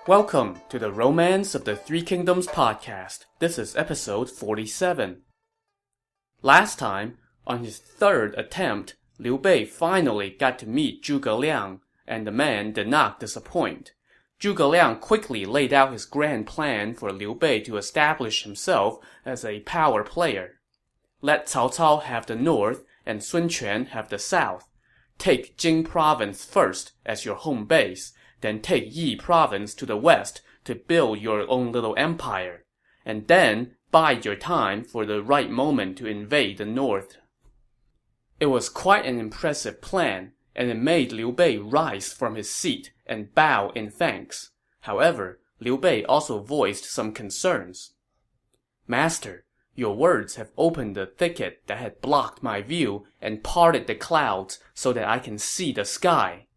Welcome to the Romance of the Three Kingdoms podcast. This is episode 47. Last time, on his third attempt, Liu Bei finally got to meet Zhuge Liang, and the man did not disappoint. Zhuge Liang quickly laid out his grand plan for Liu Bei to establish himself as a power player. Let Cao Cao have the north and Sun Quan have the south. Take Jing province first as your home base, then take Yi province to the west to build your own little empire, and then bide your time for the right moment to invade the north. It was quite an impressive plan, and it made Liu Bei rise from his seat and bow in thanks. However, Liu Bei also voiced some concerns. "Master, your words have opened the thicket that had blocked my view and parted the clouds so that I can see the sky.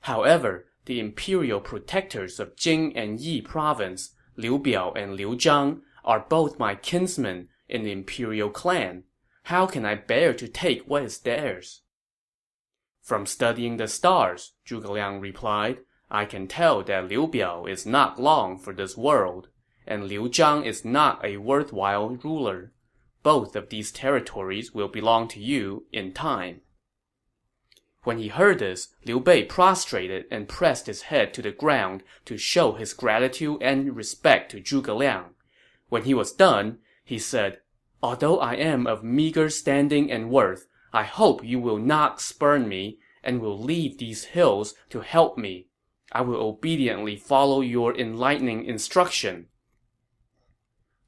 However, the imperial protectors of Jing and Yi province, Liu Biao and Liu Zhang, are both my kinsmen in the imperial clan. How can I bear to take what is theirs?" "From studying the stars," Zhuge Liang replied, "I can tell that Liu Biao is not long for this world, and Liu Zhang is not a worthwhile ruler. Both of these territories will belong to you in time." When he heard this, Liu Bei prostrated and pressed his head to the ground to show his gratitude and respect to Zhuge Liang. When he was done, he said, "Although I am of meager standing and worth, I hope you will not spurn me and will leave these hills to help me. I will obediently follow your enlightening instruction."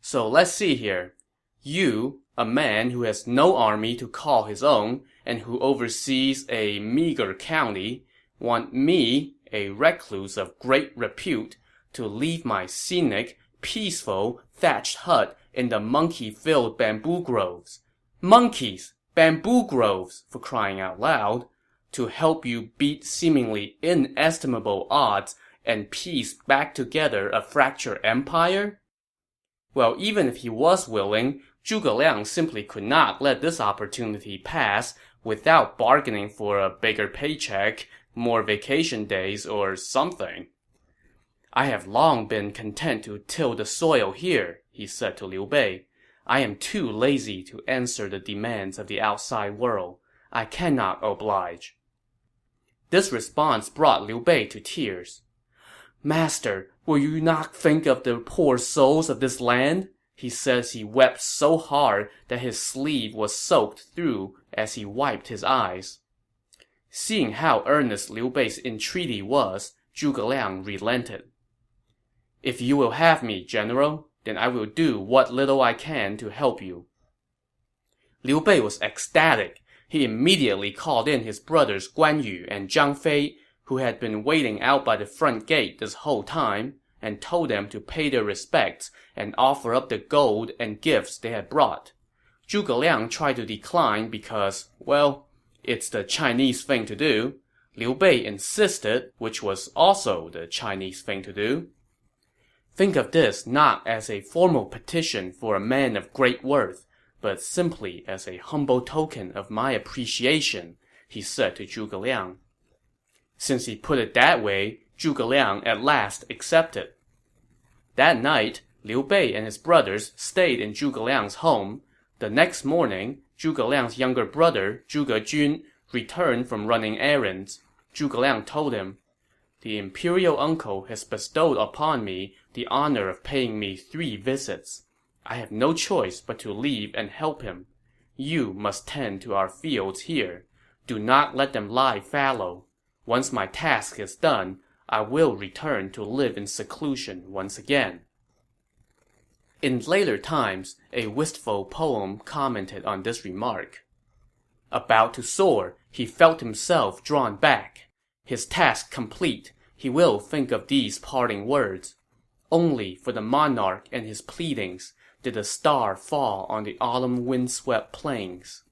So let's see here. You, a man who has no army to call his own and who oversees a meager county, want me, a recluse of great repute, to leave my scenic, peaceful, thatched hut in the monkey-filled bamboo groves. Monkeys! Bamboo groves, for crying out loud! To help you beat seemingly inestimable odds and piece back together a fractured empire? Well, even if he was willing, Zhuge Liang simply could not let this opportunity pass without bargaining for a bigger paycheck, more vacation days, or something. "I have long been content to till the soil here," he said to Liu Bei. "I am too lazy to answer the demands of the outside world. I cannot oblige." This response brought Liu Bei to tears. "Master, will you not think of the poor souls of this land?" He says he wept so hard that his sleeve was soaked through as he wiped his eyes. Seeing how earnest Liu Bei's entreaty was, Zhuge Liang relented. "If you will have me, general, then I will do what little I can to help you." Liu Bei was ecstatic. He immediately called in his brothers Guan Yu and Zhang Fei, who had been waiting out by the front gate this whole time, and told them to pay their respects and offer up the gold and gifts they had brought. Zhuge Liang tried to decline because, well, it's the Chinese thing to do. Liu Bei insisted, which was also the Chinese thing to do. "Think of this not as a formal petition for a man of great worth, but simply as a humble token of my appreciation," he said to Zhuge Liang. Since he put it that way, Zhuge Liang at last accepted. That night, Liu Bei and his brothers stayed in Zhuge Liang's home. The next morning, Zhuge Liang's younger brother, Zhuge Jun, returned from running errands. Zhuge Liang told him, "The imperial uncle has bestowed upon me the honor of paying me 3 visits. I have no choice but to leave and help him. You must tend to our fields here. Do not let them lie fallow. Once my task is done, I will return to live in seclusion once again." In later times, a wistful poem commented on this remark. About to soar, he felt himself drawn back. His task complete, he will think of these parting words. Only for the monarch and his pleadings did the star fall on the autumn windswept plains.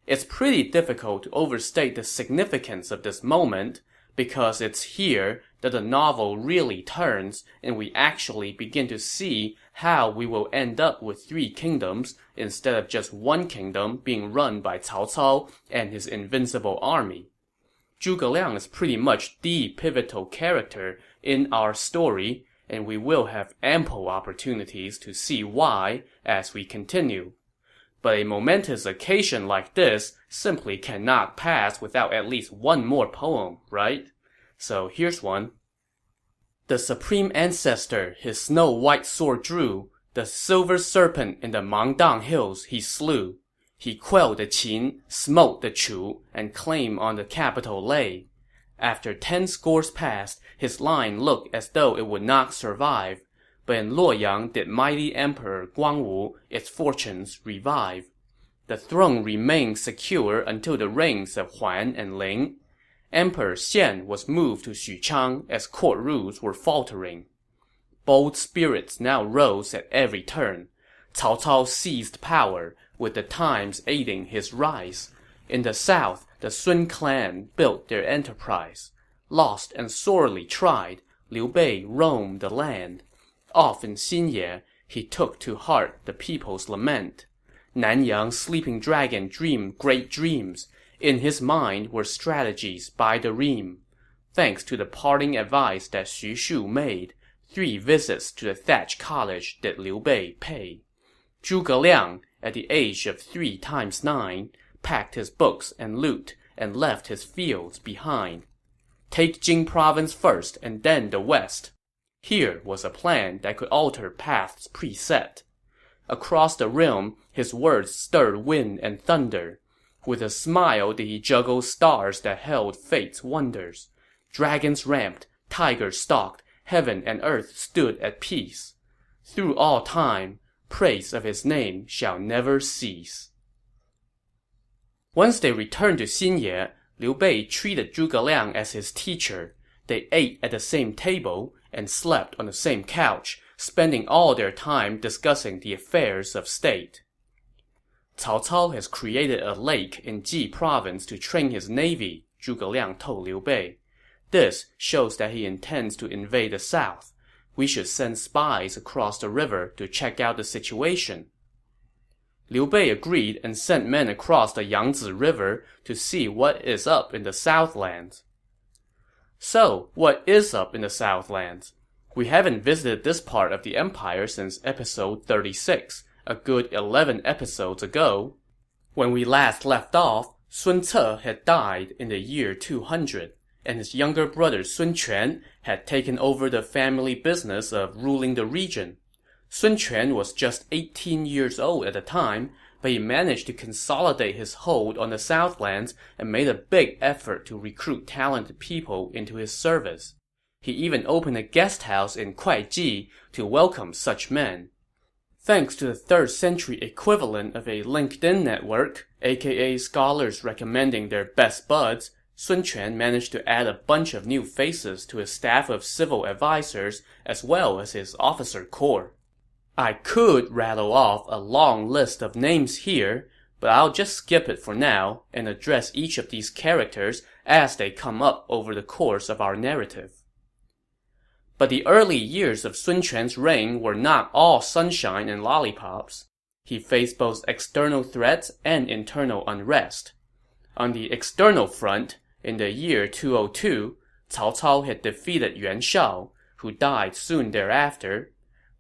It's pretty difficult to overstate the significance of this moment, because it's here that the novel really turns and we actually begin to see how we will end up with 3 kingdoms instead of just one kingdom being run by Cao Cao and his invincible army. Zhuge Liang is pretty much the pivotal character in our story, and we will have ample opportunities to see why as we continue. But a momentous occasion like this simply cannot pass without at least one more poem, right? So here's one. The supreme ancestor his snow-white sword drew, the silver serpent in the Mangdang hills he slew. He quelled the Qin, smote the Chu, and claim on the capital lay. After 10 scores passed, his line looked as though it would not survive. But in Luoyang did mighty Emperor Guangwu its fortunes revive. The throne remained secure until the reigns of Huan and Ling. Emperor Xian was moved to Xuchang as court rules were faltering. Bold spirits now rose at every turn. Cao Cao seized power, with the times aiding his rise. In the south, the Sun clan built their enterprise. Lost and sorely tried, Liu Bei roamed the land. Off in Xinye, he took to heart the people's lament. Nanyang's sleeping dragon dreamed great dreams. In his mind were strategies by the ream. Thanks to the parting advice that Xu Shu made, 3 visits to the thatched cottage did Liu Bei pay. Zhuge Liang, at the age of 3 times 9, packed his books and loot and left his fields behind. Take Jing province first and then the west. Here was a plan that could alter paths preset. Across the realm, his words stirred wind and thunder. With a smile did he juggle stars that held fate's wonders. Dragons ramped, tigers stalked, heaven and earth stood at peace. Through all time, praise of his name shall never cease. Once they returned to Xinye, Liu Bei treated Zhuge Liang as his teacher. They ate at the same table and slept on the same couch, spending all their time discussing the affairs of state. Cao Cao has created a lake in Ji province to train his navy, Zhuge Liang told Liu Bei. This shows that he intends to invade the south. We should send spies across the river to check out the situation. Liu Bei agreed and sent men across the Yangtze River to see what is up in the Southlands. So, what is up in the Southlands? We haven't visited this part of the empire since episode 36, a good 11 episodes ago. When we last left off, Sun Ce had died in the year 200, and his younger brother Sun Quan had taken over the family business of ruling the region. Sun Quan was just 18 years old at the time, but he managed to consolidate his hold on the Southlands and made a big effort to recruit talented people into his service. He even opened a guest house in Kuaiji to welcome such men. Thanks to the 3rd century equivalent of a LinkedIn network, aka scholars recommending their best buds, Sun Quan managed to add a bunch of new faces to his staff of civil advisors as well as his officer corps. I could rattle off a long list of names here, but I'll just skip it for now and address each of these characters as they come up over the course of our narrative. But the early years of Sun Quan's reign were not all sunshine and lollipops. He faced both external threats and internal unrest. On the external front, in the year 202, Cao Cao had defeated Yuan Shao, who died soon thereafter.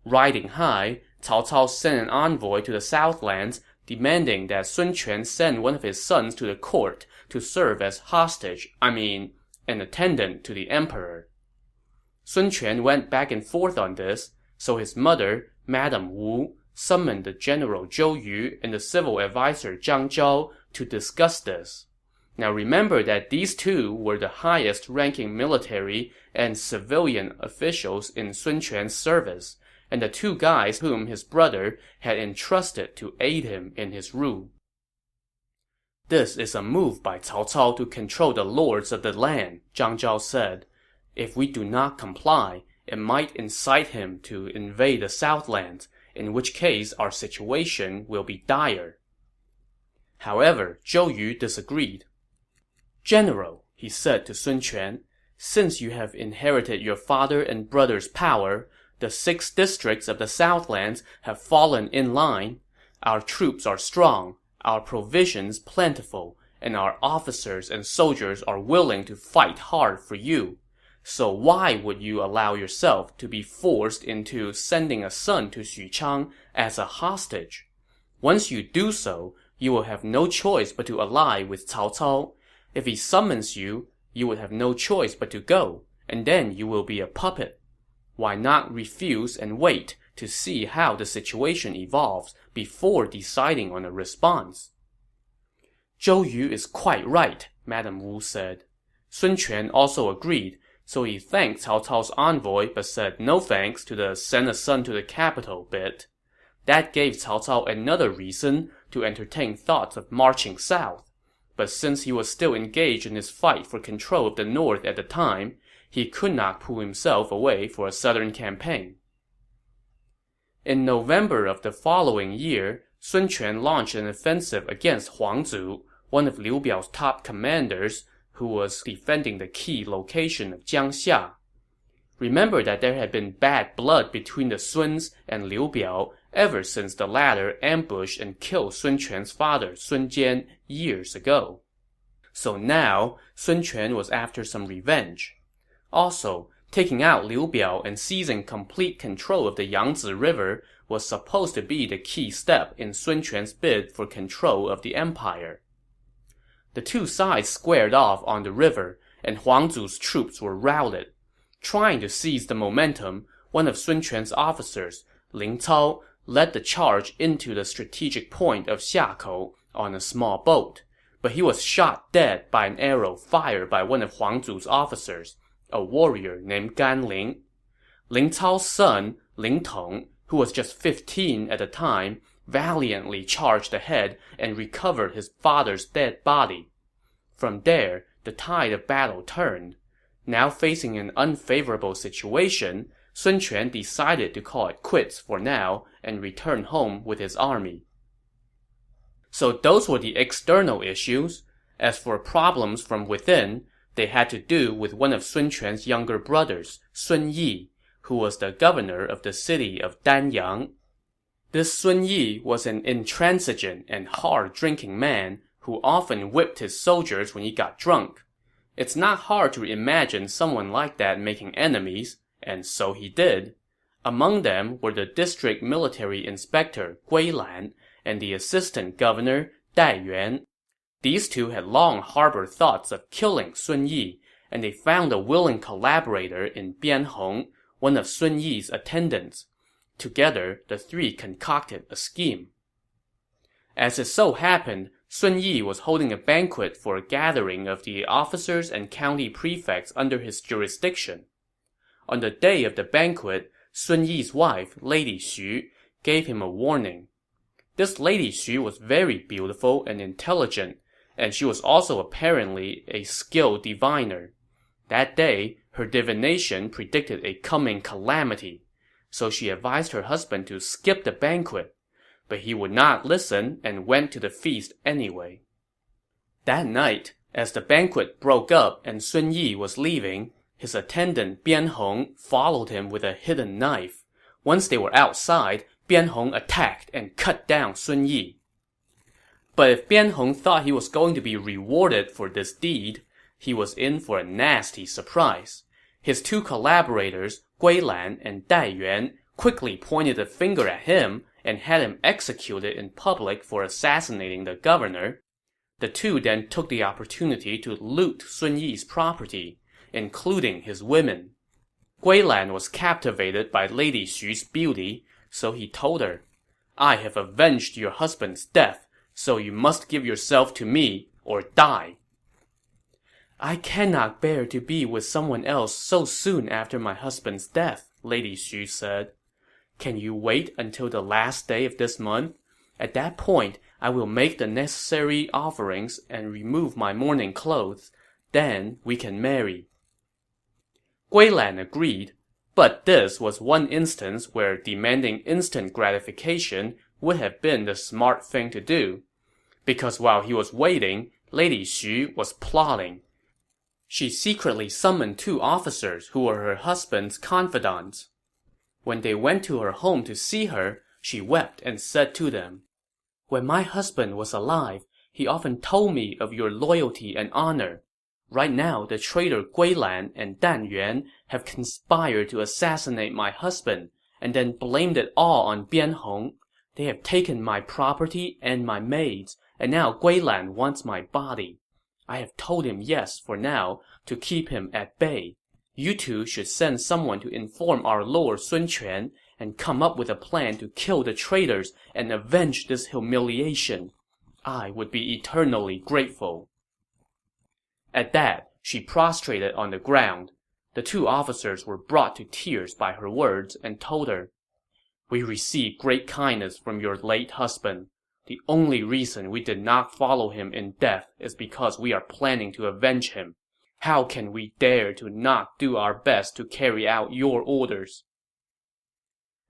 Riding high, Cao Cao sent an envoy to the Southlands demanding that Sun Quan send one of his sons to the court to serve as an attendant to the emperor. Sun Quan went back and forth on this, so his mother, Madame Wu, summoned the general Zhou Yu and the civil advisor Zhang Zhao to discuss this. Now remember that these two were the highest-ranking military and civilian officials in Sun Quan's service, and the 2 guys whom his brother had entrusted to aid him in his rule. This is a move by Cao Cao to control the lords of the land, Zhang Zhao said. If we do not comply, it might incite him to invade the Southlands, in which case our situation will be dire. However, Zhou Yu disagreed. General, he said to Sun Quan, since you have inherited your father and brother's power, the 6 districts of the Southlands have fallen in line. Our troops are strong, our provisions plentiful, and our officers and soldiers are willing to fight hard for you. So why would you allow yourself to be forced into sending a son to Xuchang as a hostage? Once you do so, you will have no choice but to ally with Cao Cao. If he summons you, you would have no choice but to go, and then you will be a puppet. Why not refuse and wait to see how the situation evolves before deciding on a response? Zhou Yu is quite right, Madame Wu said. Sun Quan also agreed, so he thanked Cao Cao's envoy but said no thanks to the send a son to the capital bit. That gave Cao Cao another reason to entertain thoughts of marching south. But since he was still engaged in his fight for control of the north at the time, he could not pull himself away for a southern campaign. In November of the following year, Sun Quan launched an offensive against Huang Zu, one of Liu Biao's top commanders, who was defending the key location of Jiangxia. Remember that there had been bad blood between the Suns and Liu Biao ever since the latter ambushed and killed Sun Quan's father Sun Jian years ago. So now, Sun Quan was after some revenge. Also, taking out Liu Biao and seizing complete control of the Yangtze River was supposed to be the key step in Sun Quan's bid for control of the empire. The two sides squared off on the river, and Huang Zu's troops were routed. Trying to seize the momentum, one of Sun Quan's officers, Ling Cao, led the charge into the strategic point of Xiakou on a small boat, but he was shot dead by an arrow fired by one of Huang Zu's officers, a warrior named Gan Ning. Ling Cao's son, Ling Tong, who was just 15 at the time, valiantly charged ahead and recovered his father's dead body. From there, the tide of battle turned. Now facing an unfavorable situation, Sun Quan decided to call it quits for now and return home with his army. So those were the external issues. As for problems from within, they had to do with one of Sun Quan's younger brothers, Sun Yi, who was the governor of the city of Danyang. This Sun Yi was an intransigent and hard-drinking man who often whipped his soldiers when he got drunk. It's not hard to imagine someone like that making enemies, and so he did. Among them were the district military inspector Gui Lan and the assistant governor Dai Yuan. These two had long harbored thoughts of killing Sun Yi, and they found a willing collaborator in Bian Hong, one of Sun Yi's attendants. Together, the three concocted a scheme. As it so happened, Sun Yi was holding a banquet for a gathering of the officers and county prefects under his jurisdiction. On the day of the banquet, Sun Yi's wife, Lady Xu, gave him a warning. This Lady Xu was very beautiful and intelligent, and she was also apparently a skilled diviner. That day, her divination predicted a coming calamity, so she advised her husband to skip the banquet. But he would not listen and went to the feast anyway. That night, as the banquet broke up and Sun Yi was leaving, his attendant Bian Hong followed him with a hidden knife. Once they were outside, Bian Hong attacked and cut down Sun Yi. But if Bian Hong thought he was going to be rewarded for this deed, he was in for a nasty surprise. His two collaborators, Gui Lan and Dai Yuan, quickly pointed a finger at him and had him executed in public for assassinating the governor. The two then took the opportunity to loot Sun Yi's property, including his women. Gui Lan was captivated by Lady Xu's beauty, so he told her, "I have avenged your husband's death, so you must give yourself to me or die." "I cannot bear to be with someone else so soon after my husband's death," Lady Xu said. "Can you wait until the last day of this month? At that point, I will make the necessary offerings and remove my mourning clothes. Then we can marry." Gui Lan agreed, but this was one instance where demanding instant gratification would have been the smart thing to do. Because while he was waiting, Lady Xu was plotting. She secretly summoned two officers who were her husband's confidants. When they went to her home to see her, she wept and said to them, "When my husband was alive, he often told me of your loyalty and honor. Right now, the traitor Guilan and Danyang have conspired to assassinate my husband, and then blamed it all on Bianhong. They have taken my property and my maids, and now Guilan wants my body. I have told him yes for now, to keep him at bay. You two should send someone to inform our lord Sun Quan, and come up with a plan to kill the traitors and avenge this humiliation. I would be eternally grateful." At that, she prostrated on the ground. The two officers were brought to tears by her words and told her, "We received great kindness from your late husband. The only reason we did not follow him in death is because we are planning to avenge him. How can we dare to not do our best to carry out your orders?"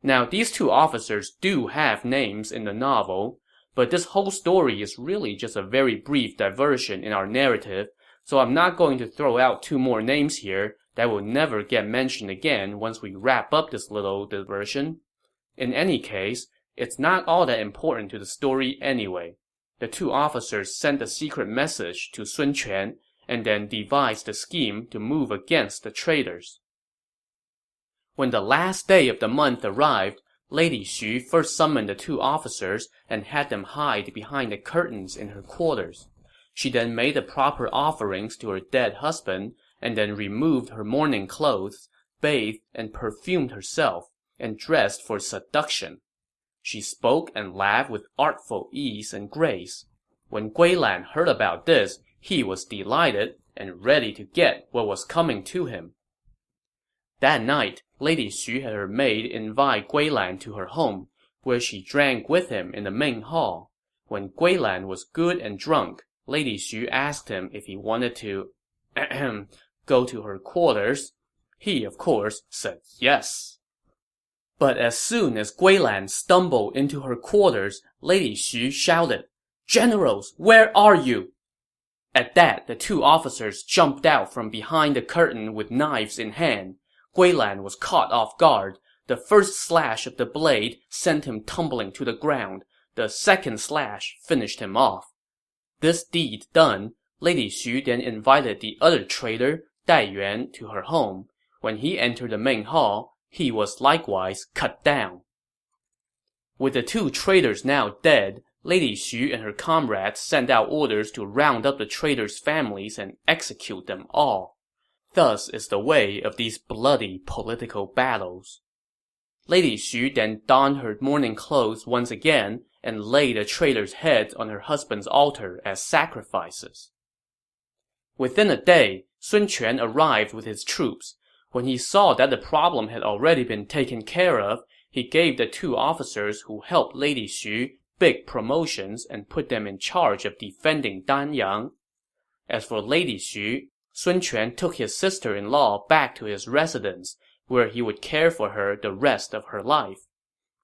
Now, these two officers do have names in the novel, but this whole story is really just a very brief diversion in our narrative, so I'm not going to throw out two more names here that will never get mentioned again once we wrap up this little diversion. In any case, it's not all that important to the story anyway. The two officers sent a secret message to Sun Quan, and then devised a scheme to move against the traitors. When the last day of the month arrived, Lady Xu first summoned the two officers and had them hide behind the curtains in her quarters. She then made the proper offerings to her dead husband, and then removed her mourning clothes, bathed and perfumed herself, and dressed for seduction. She spoke and laughed with artful ease and grace. When Guilan heard about this, he was delighted and ready to get what was coming to him. That night, Lady Xu had her maid invite Guilan to her home, where she drank with him in the main hall. When Guilan was good and drunk, Lady Xu asked him if he wanted to go to her quarters. He, of course, said yes. But as soon as Guilan stumbled into her quarters, Lady Xu shouted, "Generals, where are you?" At that, the two officers jumped out from behind the curtain with knives in hand. Guilan was caught off guard. The first slash of the blade sent him tumbling to the ground. The second slash finished him off. This deed done, Lady Xu then invited the other traitor, Dai Yuan, to her home. When he entered the main hall, he was likewise cut down. With the two traitors now dead, Lady Xu and her comrades sent out orders to round up the traitors' families and execute them all. Thus is the way of these bloody political battles. Lady Xu then donned her mourning clothes once again and laid the traitors' heads on her husband's altar as sacrifices. Within a day, Sun Quan arrived with his troops. When he saw that the problem had already been taken care of, he gave the two officers who helped Lady Xu big promotions and put them in charge of defending Danyang. As for Lady Xu, Sun Quan took his sister-in-law back to his residence, where he would care for her the rest of her life.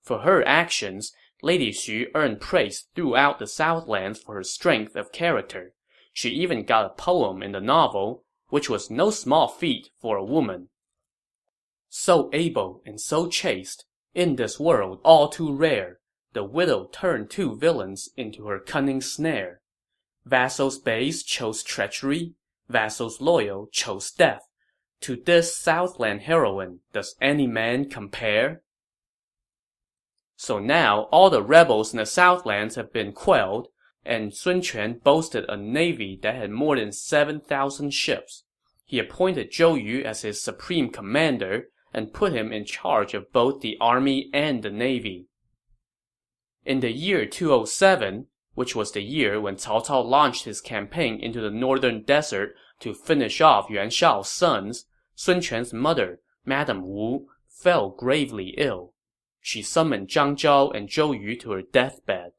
For her actions, Lady Xu earned praise throughout the Southlands for her strength of character. She even got a poem in the novel, which was no small feat for a woman. "So able and so chaste, in this world all too rare, the widow turned two villains into her cunning snare. Vassals base chose treachery, vassals loyal chose death. To this Southland heroine, does any man compare?" So now, all the rebels in the Southlands have been quelled, and Sun Quan boasted a navy that had more than 7,000 ships. He appointed Zhou Yu as his supreme commander, and put him in charge of both the army and the navy. In the year 207, which was the year when Cao Cao launched his campaign into the northern desert to finish off Yuan Shao's sons, Sun Quan's mother, Madame Wu, fell gravely ill. She summoned Zhang Zhao and Zhou Yu to her deathbed.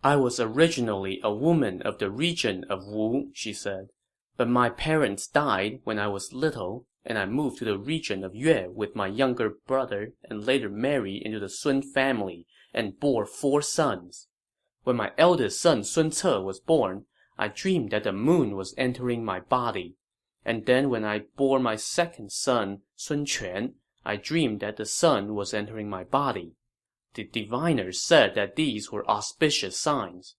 "I was originally a woman of the region of Wu," she said, "but my parents died when I was little, and I moved to the region of Yue with my younger brother and later married into the Sun family and bore 4 sons. When my eldest son Sun Ce was born, I dreamed that the moon was entering my body. And then when I bore my second son, Sun Quan, I dreamed that the sun was entering my body. The diviners said that these were auspicious signs.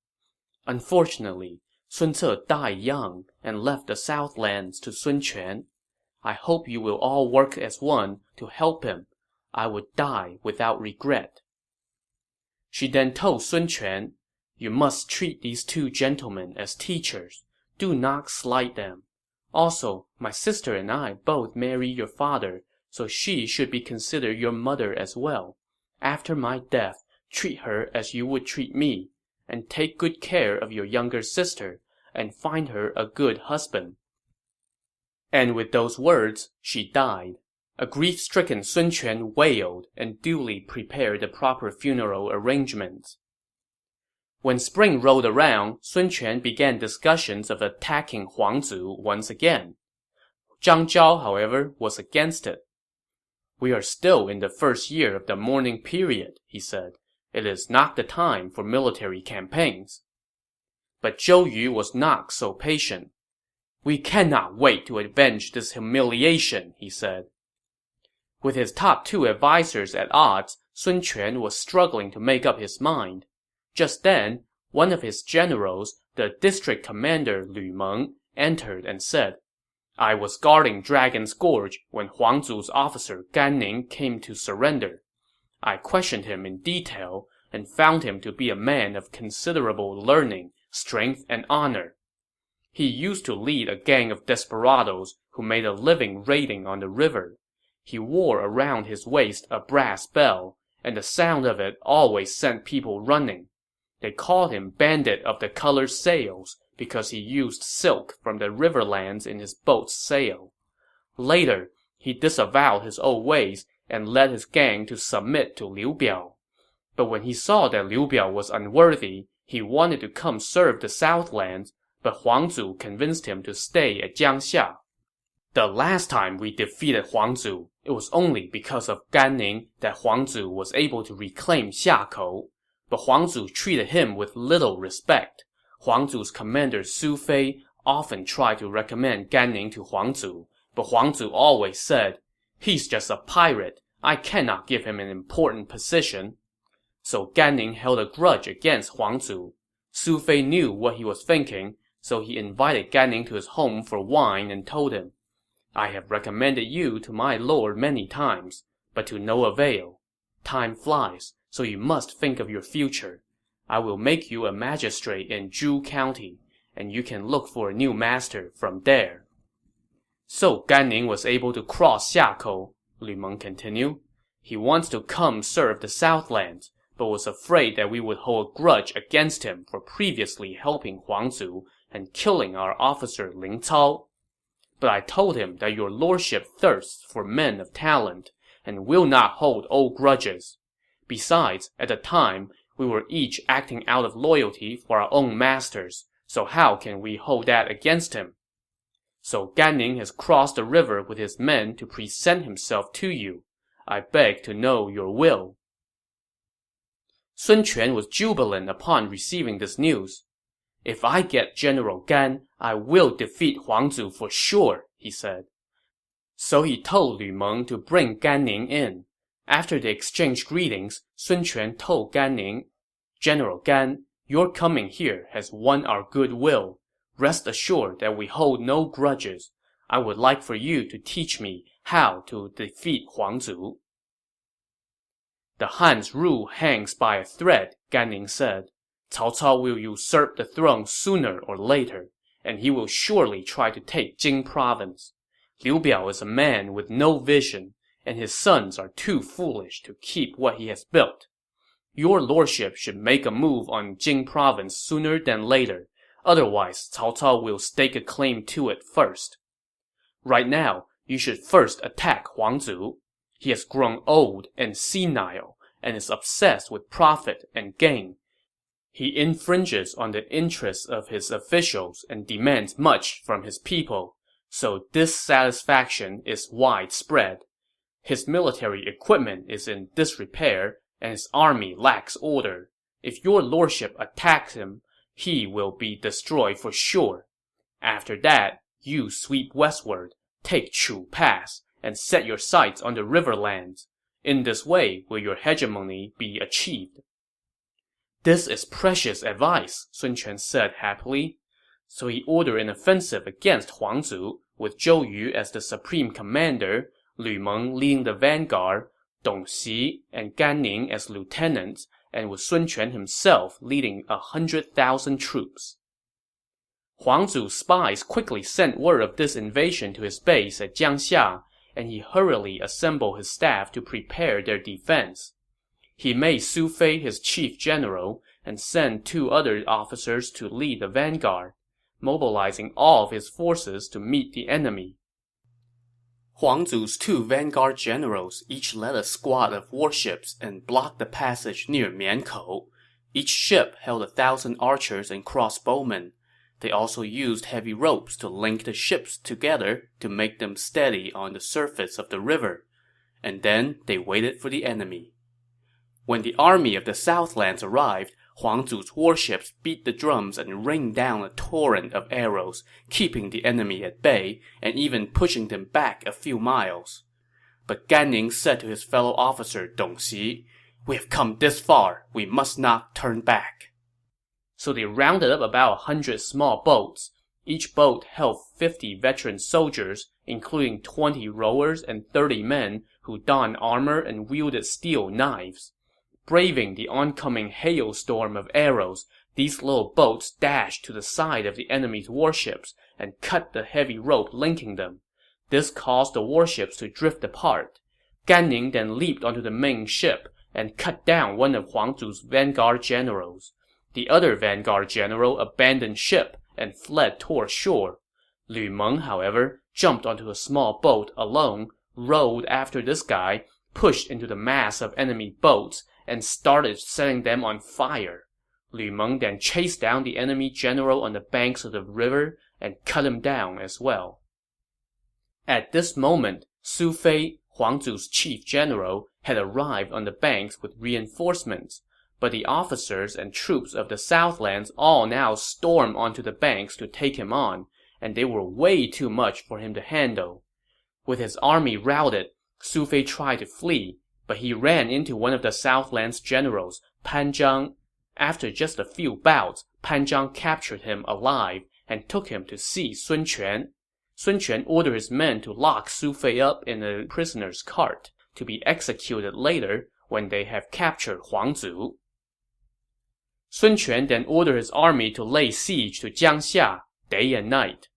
Unfortunately, Sun Ce died young and left the Southlands to Sun Quan. I hope you will all work as one to help him. I would die without regret." She then told Sun Quan, "You must treat these two gentlemen as teachers. Do not slight them. Also, my sister and I both marry your father, so she should be considered your mother as well. After my death, treat her as you would treat me, and take good care of your younger sister, and find her a good husband." And with those words, she died. A grief-stricken Sun Quan wailed and duly prepared the proper funeral arrangements. When spring rolled around, Sun Quan began discussions of attacking Huang Zu once again. Zhang Zhao, however, was against it. "We are still in the first year of the mourning period," he said. "It is not the time for military campaigns." But Zhou Yu was not so patient. "We cannot wait to avenge this humiliation," he said. With his top two advisers at odds, Sun Quan was struggling to make up his mind. Just then, one of his generals, the district commander Lu Meng, entered and said, "I was guarding Dragon's Gorge when Huang Zu's officer Gan Ning came to surrender. I questioned him in detail and found him to be a man of considerable learning, strength, and honor. He used to lead a gang of desperados who made a living raiding on the river. He wore around his waist a brass bell, and the sound of it always sent people running. They called him Bandit of the Colored Sails because he used silk from the riverlands in his boat's sail. Later, he disavowed his old ways and led his gang to submit to Liu Bei. But when he saw that Liu Bei was unworthy, he wanted to come serve the Southlands, but Huang Zu convinced him to stay at Jiangxia. The last time we defeated Huang Zu, it was only because of Gan Ning that Huang Zu was able to reclaim Xiakou. But Huang Zu treated him with little respect. Huang Zu's commander Su Fei often tried to recommend Gan Ning to Huang Zu, but Huang Zu always said, "He's just a pirate. I cannot give him an important position." So Gan Ning held a grudge against Huang Zu. Su Fei knew what he was thinking, so he invited Gan Ning to his home for wine and told him, "I have recommended you to my lord many times, but to no avail. Time flies, so you must think of your future. I will make you a magistrate in Zhu County, and you can look for a new master from there." So Gan Ning was able to cross Xiakou, Lu Meng continued. "He wants to come serve the Southlands, but was afraid that we would hold a grudge against him for previously helping Huang Zu and killing our officer Ling Cao. But I told him that your lordship thirsts for men of talent, and will not hold old grudges. Besides, at the time, we were each acting out of loyalty for our own masters, so how can we hold that against him? So Gan Ning has crossed the river with his men to present himself to you. I beg to know your will." Sun Quan was jubilant upon receiving this news. "If I get General Gan, I will defeat Huang Zu for sure," he said. So he told Lu Meng to bring Gan Ning in. After they exchanged greetings, Sun Quan told Gan Ning, "General Gan, your coming here has won our goodwill. Rest assured that we hold no grudges. I would like for you to teach me how to defeat Huang Zu." "The Han's rule hangs by a thread," Gan Ning said. "Cao Cao will usurp the throne sooner or later, and he will surely try to take Jing province. Liu Bei is a man with no vision, and his sons are too foolish to keep what he has built. Your lordship should make a move on Jing province sooner than later, otherwise Cao Cao will stake a claim to it first. Right now, you should first attack Huang Zu. He has grown old and senile, and is obsessed with profit and gain. He infringes on the interests of his officials and demands much from his people, so dissatisfaction is widespread. His military equipment is in disrepair, and his army lacks order. If your lordship attacks him, he will be destroyed for sure. After that, you sweep westward, take Chu Pass, and set your sights on the riverlands. In this way will your hegemony be achieved." "This is precious advice," Sun Quan said happily. So he ordered an offensive against Huang Zu, with Zhou Yu as the supreme commander, Lu Meng leading the vanguard, Dong Xi and Gan Ning as lieutenants, and with Sun Quan himself leading 100,000 troops. Huang Zu's spies quickly sent word of this invasion to his base at Jiangxia, and he hurriedly assembled his staff to prepare their defense. He made Su Fei his chief general and sent 2 other officers to lead the vanguard, mobilizing all of his forces to meet the enemy. Huang Zu's 2 vanguard generals each led a squad of warships and blocked the passage near Miankou. Each ship held 1,000 archers and crossbowmen. They also used heavy ropes to link the ships together to make them steady on the surface of the river. And then they waited for the enemy. When the army of the Southlands arrived, Huang Zu's warships beat the drums and rained down a torrent of arrows, keeping the enemy at bay and even pushing them back a few miles. But Gan Ning said to his fellow officer Dong Xi, "We have come this far, we must not turn back." So they rounded up about 100 small boats. Each boat held 50 veteran soldiers, including 20 rowers and 30 men who donned armor and wielded steel knives. Braving the oncoming hailstorm of arrows, these little boats dashed to the side of the enemy's warships and cut the heavy rope linking them. This caused the warships to drift apart. Gan Ning then leaped onto the main ship and cut down one of Huang Zu's vanguard generals. The other vanguard general abandoned ship and fled toward shore. Lu Meng, however, jumped onto a small boat alone, rowed after this guy, pushed into the mass of enemy boats, and started setting them on fire. Lu Meng then chased down the enemy general on the banks of the river and cut him down as well. At this moment, Su Fei, Huang Zu's chief general, had arrived on the banks with reinforcements, but the officers and troops of the Southlands all now stormed onto the banks to take him on, and they were way too much for him to handle. With his army routed, Su Fei tried to flee, but he ran into one of the Southlands generals, Pan Zhang. After just a few bouts, Pan Zhang captured him alive and took him to see Sun Quan. Sun Quan ordered his men to lock Su Fei up in a prisoner's cart, to be executed later when they have captured Huang Zu. Sun Quan then ordered his army to lay siege to Jiangxia day and night.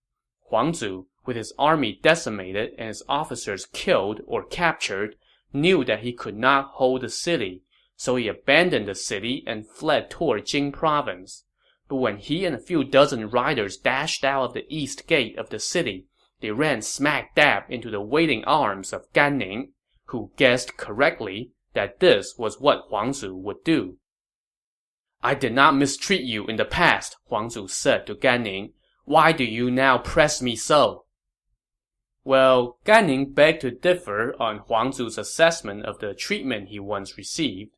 Huang Zu, with his army decimated and his officers killed or captured, knew that he could not hold the city, so he abandoned the city and fled toward Jing province. But when he and a few dozen riders dashed out of the east gate of the city, they ran smack dab into the waiting arms of Gan Ning, who guessed correctly that this was what Huang Zu would do. "I did not mistreat you in the past," Huang Zu said to Gan Ning. "Why do you now press me so?" Well, Gan Ning begged to differ on Huang Zu's assessment of the treatment he once received.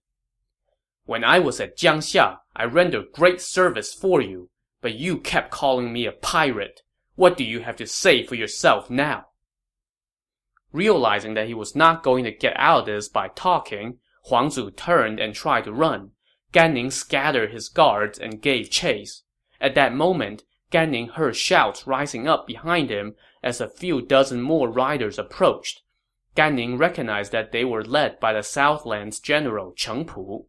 "When I was at Jiangxia, I rendered great service for you, but you kept calling me a pirate. What do you have to say for yourself now?" Realizing that he was not going to get out of this by talking, Huang Zu turned and tried to run. Gan Ning scattered his guards and gave chase. At that moment, Gan Ning heard shouts rising up behind him as a few dozen more riders approached. Gan Ning recognized that they were led by the Southlands general Cheng Pu.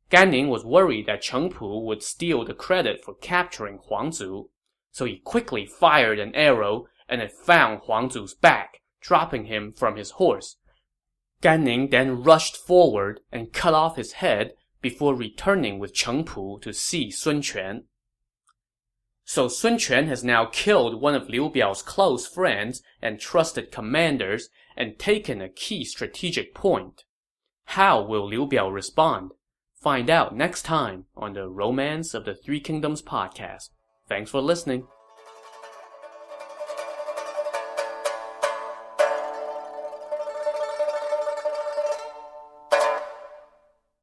Gan Ning was worried that Cheng Pu would steal the credit for capturing Huang Zu, so he quickly fired an arrow and it found Huang Zu's back, dropping him from his horse. Gan Ning then rushed forward and cut off his head before returning with Cheng Pu to see Sun Quan. So Sun Quan has now killed one of Liu Biao's close friends and trusted commanders and taken a key strategic point. How will Liu Biao respond? Find out next time on the Romance of the Three Kingdoms podcast. Thanks for listening.